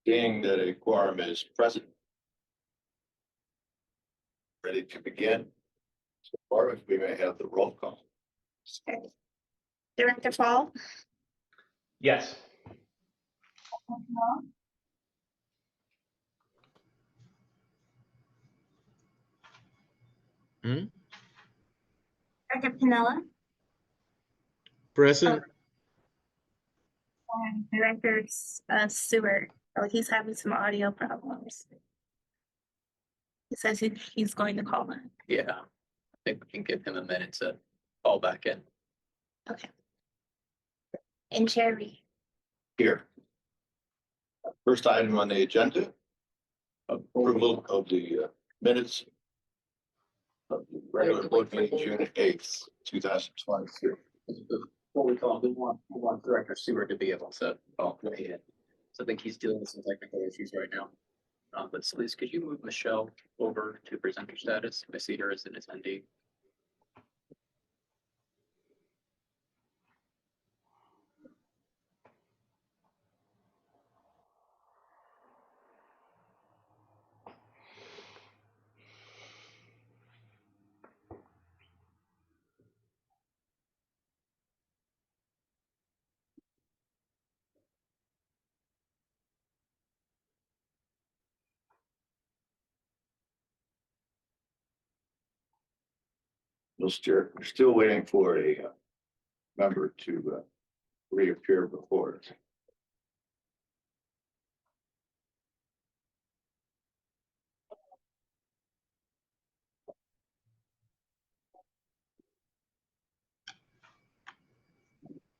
Seeing that a quorum is present. Ready to begin. So far, if we may have the roll call. Okay. Director Fall, Yes. Director Pinella, Present. and Director Seward. Oh, he's having some audio problems. He says he's going to call in. Yeah, I think we can give him a minute to call back in. Okay. And Cherry, Here. First item on the agenda. Approval of the minutes. Of the regular board meeting June 8th, 2023. What we call, we want Director Seward to be able to call in. So I think he's dealing with some technical issues right now. But Celeste, could you move Michelle over to presenter status? I see her as an attendee. We're still waiting for a member to reappear before us.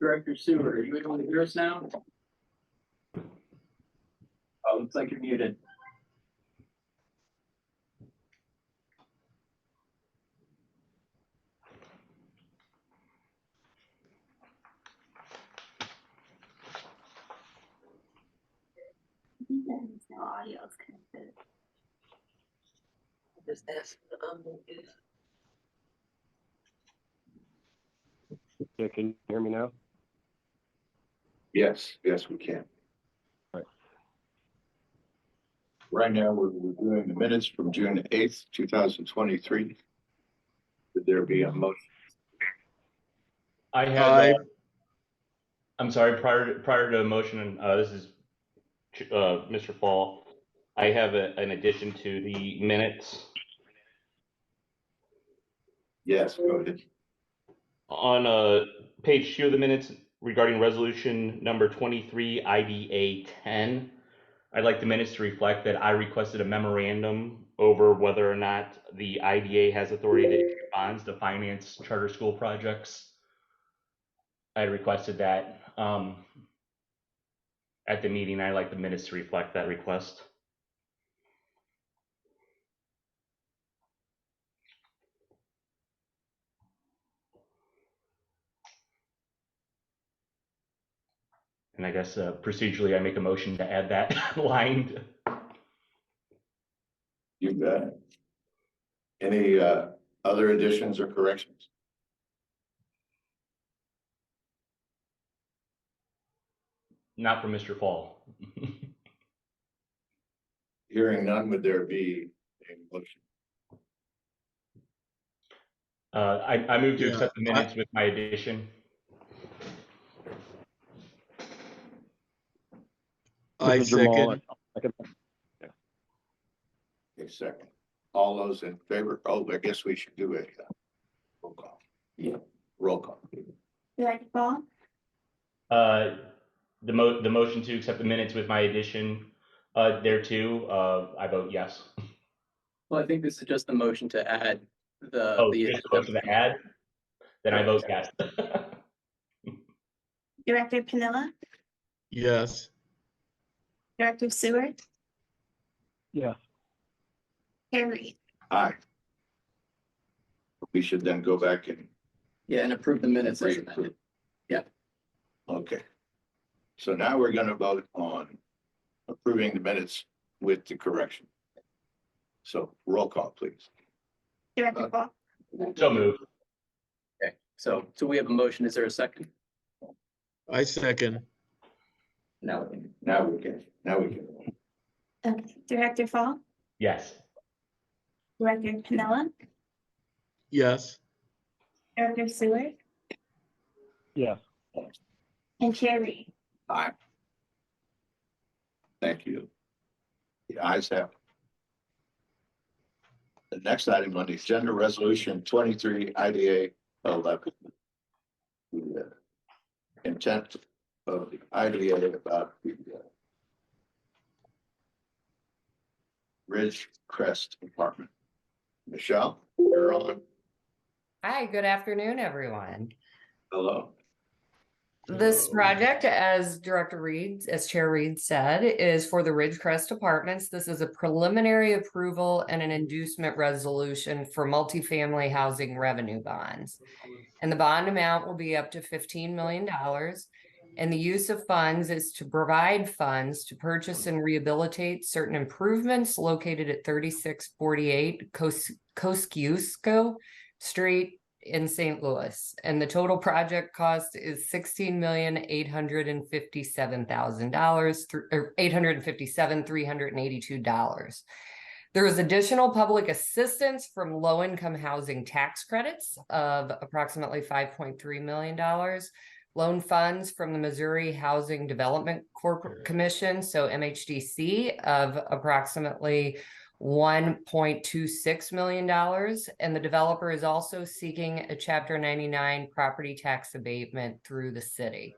Director Seward, are you able to hear us now? Oh, looks like you're muted. no audio is connected. Just ask. Yeah, can you hear me now? Yes, we can. Right. Right now, we're reviewing the minutes from June 8th, 2023. Would there be a motion? I had. I'm sorry. Prior to a motion, this is Mr. Fall. I have an addition to the minutes. Yes, go ahead. On page 2 of the minutes regarding resolution number 23 IDA 10, I'd like the minutes to reflect that I requested a memorandum over whether or not the IDA has authority to issue bonds to finance charter school projects. I requested that at the meeting. I'd like the minutes to reflect that request. And I guess procedurally, I make a motion to add that line. You bet. Any other additions or corrections? Not from Mr. Fall. Hearing none, would there be a motion? I move to Yeah, accept the minutes with my addition. I This is Jamal. second. A second. All those in favor? Oh, I guess we should do a roll call. Yeah. Roll call. Director Fall, The motion to accept the minutes with my addition thereto, I vote yes. Well, I think this is just the motion to add the. Oh, just a motion to add? Then I vote yes. Director Pinella, Yes. Director Seward, Yeah. Cherry. Aye. We should then go back and, Yeah, and approve the minutes as Reapprove. amended. Yeah. okay. So now we're gonna vote on approving the minutes with the correction. So roll call, please. Director Fall, So moved. Okay, so we have a motion. Is there a second? I second. Now we can Now we can. Okay, Director Fall, Yes. Director Pinella, yes, Director Seward, Yes. and Chair Reed. Aye. Thank you. The ayes have it. The next item on the agenda, resolution 23 IDA 11. The intent of the IDA about the Ridge Crest Apartment. Michelle, you're on. Hi, good afternoon, everyone. Hello. This Hello. project, as Chair Reed said, is for the Ridgecrest Apartments. This is a preliminary approval and an inducement resolution for multifamily housing revenue bonds. And the bond amount will be up to $15 million. And the use of funds is to provide funds to purchase and rehabilitate certain improvements located at 3648 Kosciuszko Street in St. Louis. And the total project cost is $16,857,000, or $857,382. There is additional public assistance from low-income housing tax credits of approximately $5.3 million. Loan funds from the Missouri Housing Development Commission, so MHDC, of approximately $1.26 million. And the developer is also seeking a Chapter 99 property tax abatement through the city.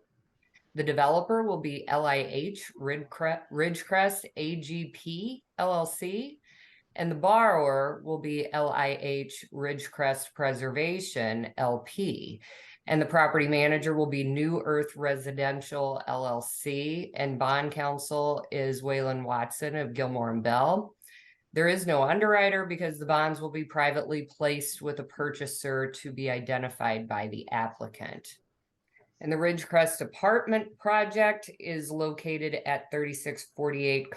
The developer will be LIH Ridgecrest AGP LLC, and the borrower will be LIH Ridgecrest Preservation LP. And the property manager will be New Earth Residential LLC, and bond counsel is Waylon Watson of Gilmore and Bell. There is no underwriter because the bonds will be privately placed with a purchaser to be identified by the applicant. And the Ridgecrest apartment project is located at 3648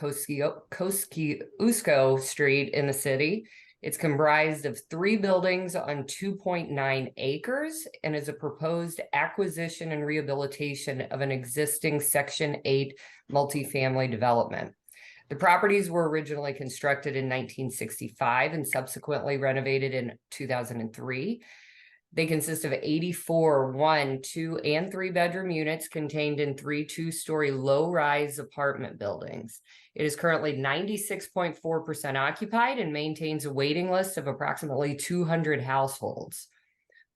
Kosciuszko Street in the city. It's comprised of 3 buildings on 2.9 acres and is a proposed acquisition and rehabilitation of an existing Section 8 multifamily development. The properties were originally constructed in 1965 and subsequently renovated in 2003. They consist of 84 1, 2, and 3-bedroom units contained in 3 two-story low-rise apartment buildings. It is currently 96.4% occupied and maintains a waiting list of approximately 200 households.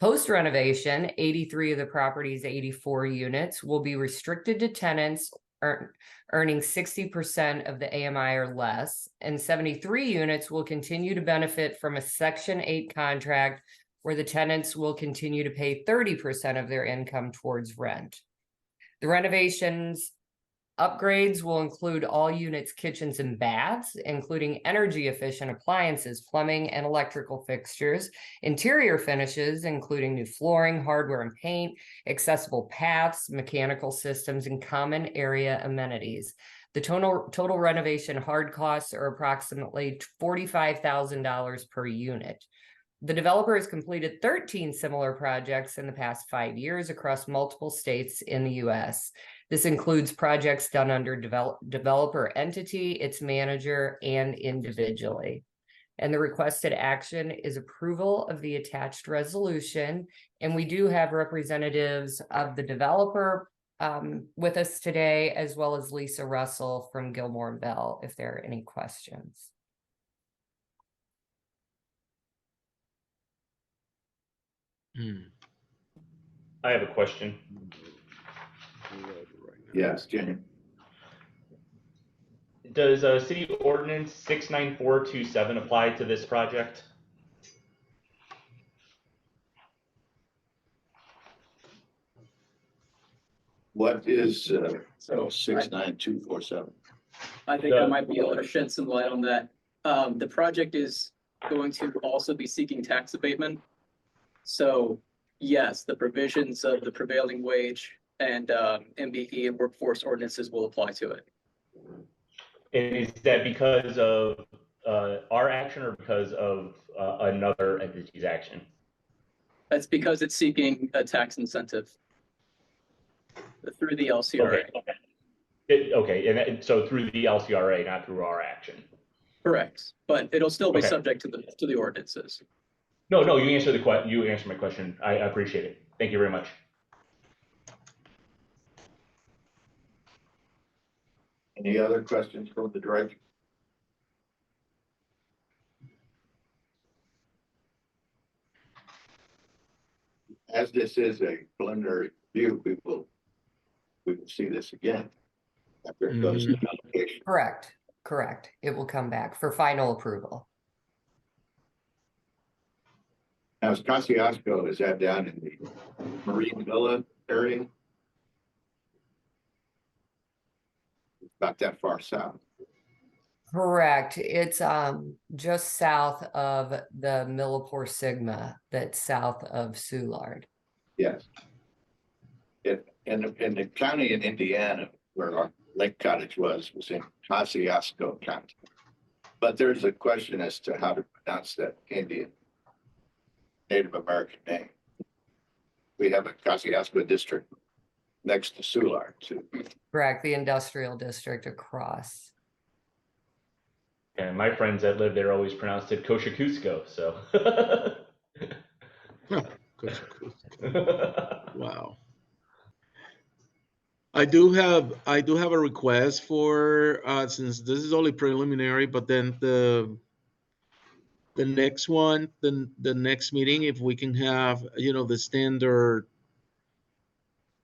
Post-renovation, 83 of the property's 84 units will be restricted to tenants earning 60% of the AMI or less, and 73 units will continue to benefit from a Section 8 contract where the tenants will continue to pay 30% of their income towards rent. The renovations upgrades will include all units' kitchens and baths, including energy efficient appliances, plumbing, and electrical fixtures, interior finishes, including new flooring, hardware and paint, accessible paths, mechanical systems, and common area amenities. The total renovation hard costs are approximately $45,000 per unit. The developer has completed 13 similar projects in the past 5 years across multiple states in the U.S. This includes projects done under developer entity, its manager, and individually. And the requested action is approval of the attached resolution. And we do have representatives of the developer with us today, as well as Lisa Russell from Gilmore and Bell, if there are any questions. I have a question. Yes, Jenny. Does City Ordinance 69427 apply to this project? What is 69247? I think I might be able to shed some light on that. The project is going to also be seeking tax abatement. So yes, the provisions of the prevailing wage and MBE and workforce ordinances will apply to it. And is that because of our action or because of another entity's action? That's because it's seeking a tax incentive through the LCRA. Okay. Okay, and so through the LCRA, not through our action. Correct, but it'll still be Okay. subject to the ordinances. No, you answered you answered my question. I appreciate it. Thank you very much. Any other questions from the director? As this is a preliminary view, we will see this again after it goes to application. Correct. It will come back for final approval. Now, is Kosciuszko, is that down in the Marine Villa area? About that far south. Correct. It's just south of the Millipore Sigma, that's south of Soulard. Yes. In the county in Indiana where our Lake Cottage was in Kosciuszko County. But there's a question as to how to pronounce that Indian Native American name. We have a Kosciuszko district next to Soulard too. Correct, the industrial district across. And my friends that live there always pronounced it Kosciuszko, so. Wow. I do have a request for since this is only preliminary, but then the next one, the next meeting, if we can have, the standard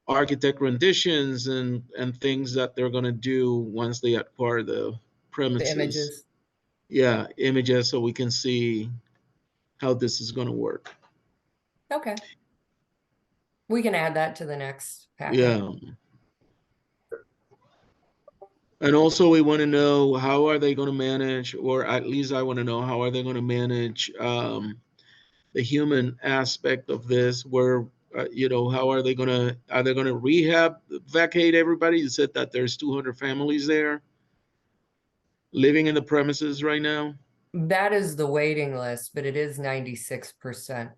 architect renditions and things that they're gonna do once they acquire the premises. The images. Yeah, images, so we can see how this is gonna work. Okay. We can add that to the next packet. Yeah. And also we want to know how are they going to manage, or at least I want to know how are they going to manage the human aspect of this, where how are they going to rehab, vacate everybody? You said that there's 200 families there living in the premises right now. That is the waiting list, but it is 96%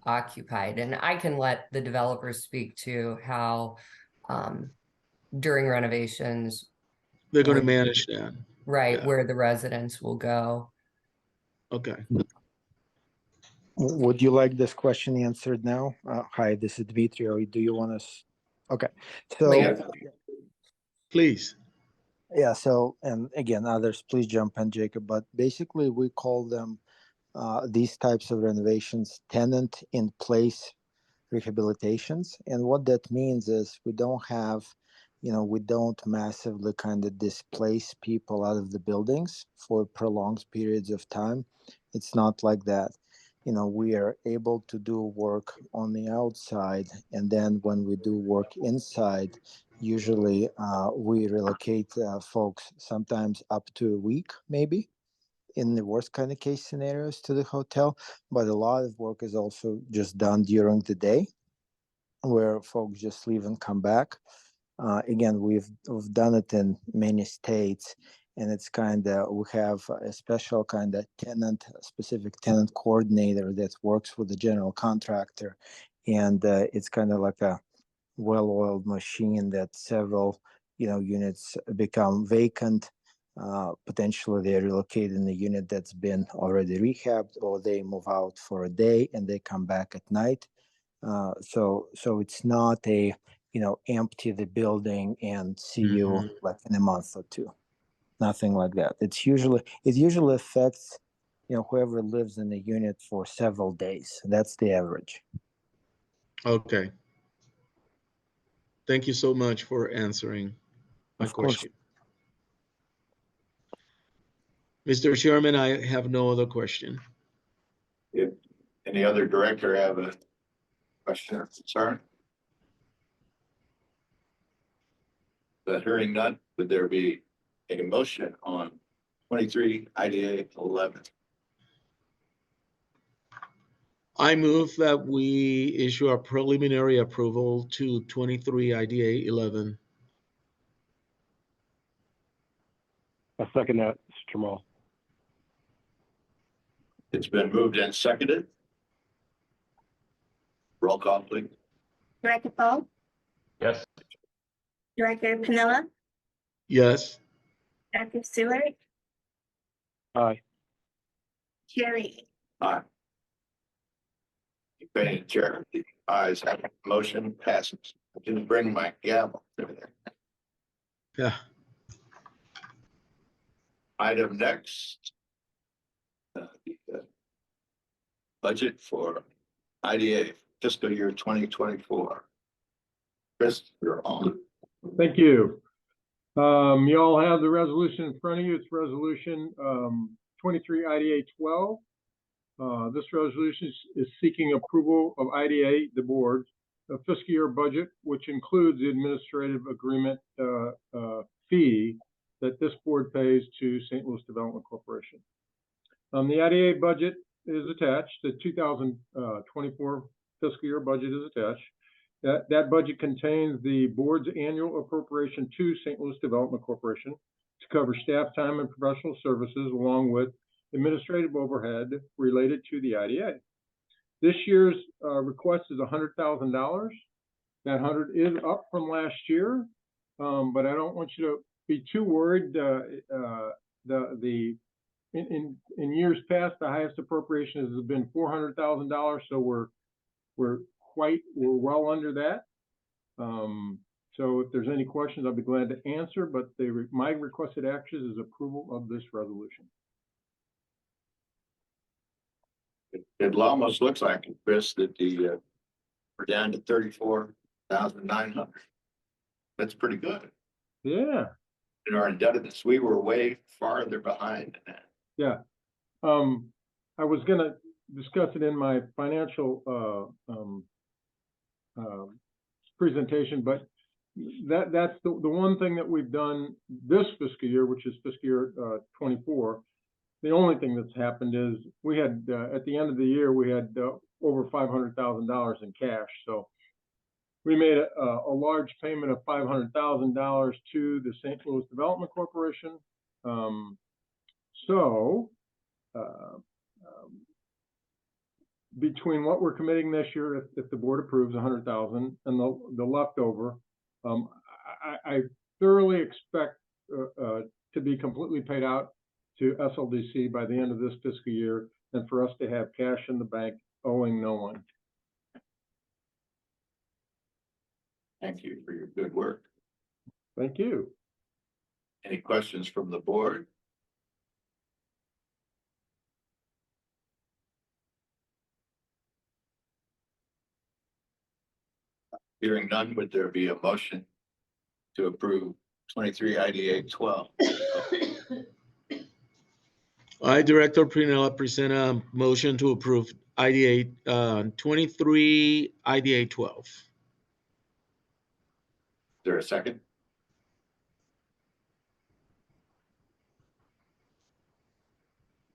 occupied. And I can let the developers speak to how during renovations, They're going to manage that. right, Yeah. where the residents will go. Okay. Would you like this question answered now? Hi, this is Dmitry. Or do you want us? Okay. So, Please. yeah. So, and again, others, please jump in, Jacob. But basically, we call them these types of renovations tenant in place rehabilitations. And what that means is we don't have, we don't massively kind of displace people out of the buildings for prolonged periods of time. It's not like that. We are able to do work on the outside. And then when we do work inside, usually we relocate folks sometimes up to a week, maybe, in the worst kind of case scenarios, to the hotel. But a lot of work is also just done during the day, where folks just leave and come back. Again, we've done it in many states, and it's kind of, we have a special kind of specific tenant coordinator that works with the general contractor, and it's kind of like a well-oiled machine that several units become vacant. Potentially they're relocated in a unit that's been already rehabbed, or they move out for a day and they come back at night. So it's not a empty the building and see you like in a month or two. Nothing like that. It usually affects whoever lives in the unit for several days. That's the average. Okay. Thank you so much for answering my question. Mr. Chairman, I have no other question. If any other director have a question or concern? But hearing none, would there be a motion on 23 IDA 11? I move that we issue a preliminary approval to 23 IDA 11. I second that, Mr. Jamal. It's been moved and seconded. Roll call, please. Director Paul, Yes. Director Pinella, Yes. Director Stewart, Aye. Jerry, Aye. Betty and Chair, the ayes have it. Motion passes. I didn't bring my gavel. Yeah. Item next. The budget for IDA fiscal year 2024. Chris, you're on. Thank you. You all have the resolution in front of you. It's resolution 23 IDA 12. This resolution is seeking approval of IDA, the board, a fiscal year budget, which includes the administrative agreement fee that this board pays to St. Louis Development Corporation. The IDA budget is attached. The 2024 fiscal year budget is attached. That budget contains the board's annual appropriation to St. Louis Development Corporation to cover staff time and professional services, along with administrative overhead related to the IDA. This year's request is $100,000. That 100 is up from last year, but I don't want you to be too worried. In years past, the highest appropriation has been $400,000, so we're well under that. So if there's any questions, I'll be glad to answer, but my requested action is approval of this resolution. It almost looks like, Chris, that we're down to 34,900. That's pretty good. Yeah. In our indebtedness, we were way farther behind than that. Yeah. I was gonna discuss it in my financial presentation, but that's the one thing that we've done this fiscal year, which is fiscal year 24. The only thing that's happened is we had at the end of the year we had over $500,000 in cash. So we made a large payment of $500,000 to the St. Louis Development Corporation. Between what we're committing this year, if the board approves 100,000 and the leftover, I thoroughly expect to be completely paid out to SLDC by the end of this fiscal year, and for us to have cash in the bank owing no one. Thank you for your good work. Thank you. Any questions from the board? Hearing none, would there be a motion to approve 23 IDA 12? I, Director Prinella, present a motion to approve IDA 23, IDA 12. Is there a second?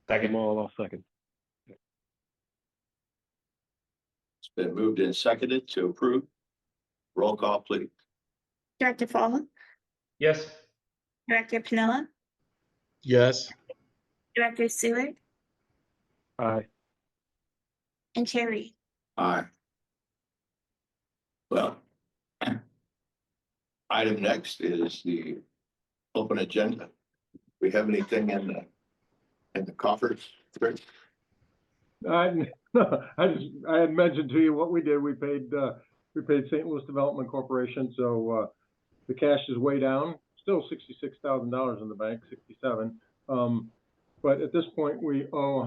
Second. I'll second. It's been moved and seconded to approve. Roll call, please. Director Fall, Yes. Director Pinella, Yes. Director Stewart, Aye. and Jerry. Aye. Well, item next is the open agenda. We have anything in the coffers? I had mentioned to you what we did. We paid St. Louis Development Corporation, so the cash is way down. Still $66,000 in the bank, 67. But at this point, we owe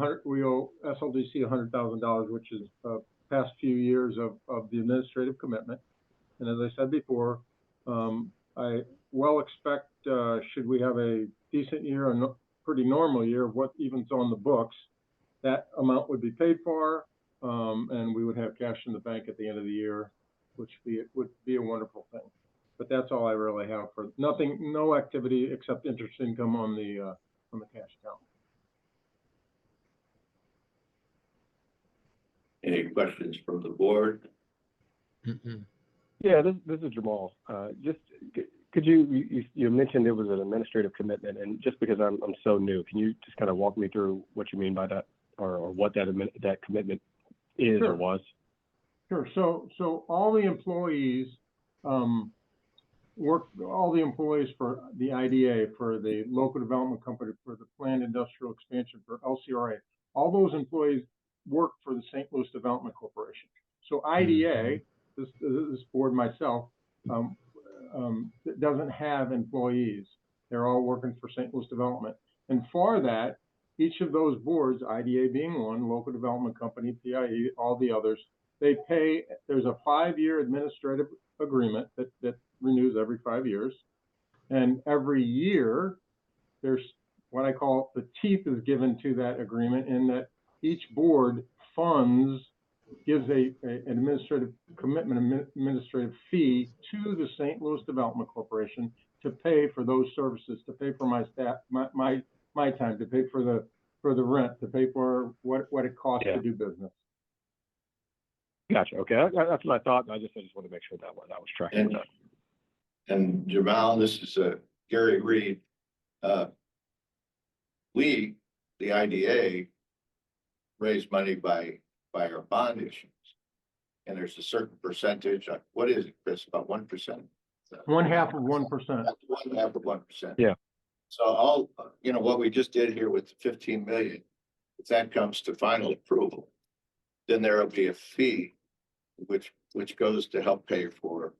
SLDC $100,000, which is past few years of the administrative commitment. And as I said before, I well expect should we have a decent year, a pretty normal year of what even's on the books, that amount would be paid for, and we would have cash in the bank at the end of the year, which would be a wonderful thing. But that's all I really have for nothing, no activity except interest income on the cash account. Any questions from the board? Mm-mm. Yeah, this is Jamal. Just could you mentioned it was an administrative commitment, and just because I'm so new, can you just kind of walk me through what you mean by that, or what that commitment is Sure. or was? Sure. So all the employees work, all the employees for the IDA, for the local development company, for the planned industrial expansion, for LCRA, all those employees work for the St. Louis Development Corporation. So IDA, this board, myself, doesn't have employees. They're all working for St. Louis Development. And for that, each of those boards, IDA being one, local development company, PIE, all the others, they pay, there's a 5-year administrative agreement that renews every 5 years. And every year, there's what I call the teeth is given to that agreement, in that each board funds, gives an administrative commitment, administrative fee to the St. Louis Development Corporation to pay for those services, to pay for my staff, my time, to pay for the rent, to pay for what it costs to do business. Gotcha. Okay, that's what I thought. I just want to make sure that I was tracking that. And Jamal, this is Gary Reed. We, the IDA, raise money by our bond issues. And there's a certain percentage, what is it, Chris, about 1%? 1/2 of 1%. 1/2 of 1%. Yeah. So all, what we just did here with the 15 million, if that comes to final approval, then there will be a fee which goes to help pay for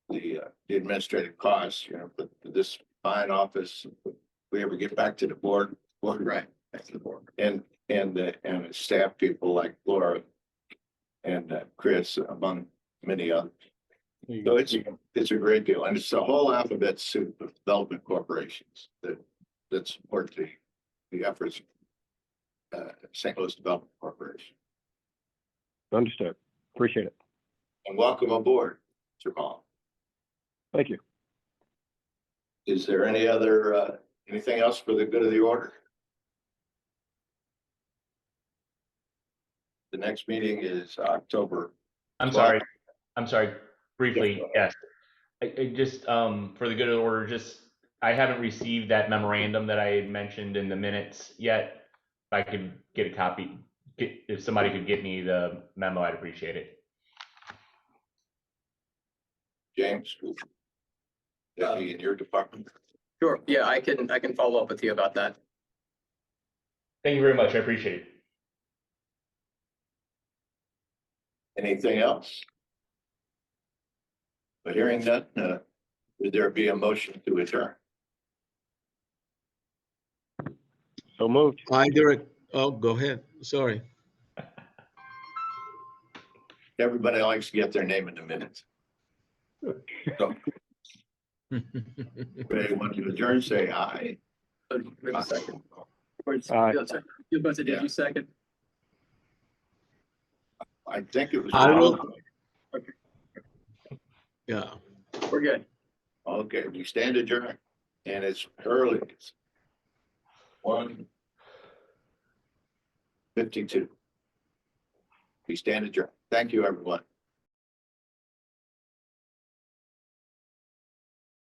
the administrative costs, for this fine office. If we ever get back to the board, Right. Back to the board. and the staff people like Laura and Chris, among many others. So it's a great deal, and it's the whole alphabet soup of development corporations that support the efforts of St. Louis Development Corporation. Understood. Appreciate it. And welcome aboard, Jamal. Thank you. Is there any other anything else for the good of the order? The next meeting is October. I'm sorry. Briefly, yes. I just, for the good of the order, I haven't received that memorandum that I mentioned in the minutes yet. If I could get a copy, if somebody could get me the memo, I'd appreciate it. James, that'd be in your department. Sure. Yeah, I can follow up with you about that. Thank you very much. I appreciate it. Anything else? But hearing none, would there be a motion to adjourn? So moved. Oh, go ahead. Sorry. Everybody likes to get their name in the minutes. So, anybody want to adjourn, say aye. Wait a second. Aye. Did you second? I think it was. I will. Yeah. We're good. Okay, we stand adjourned, and it's early. It's 1:52. We stand adjourned. Thank you, everyone.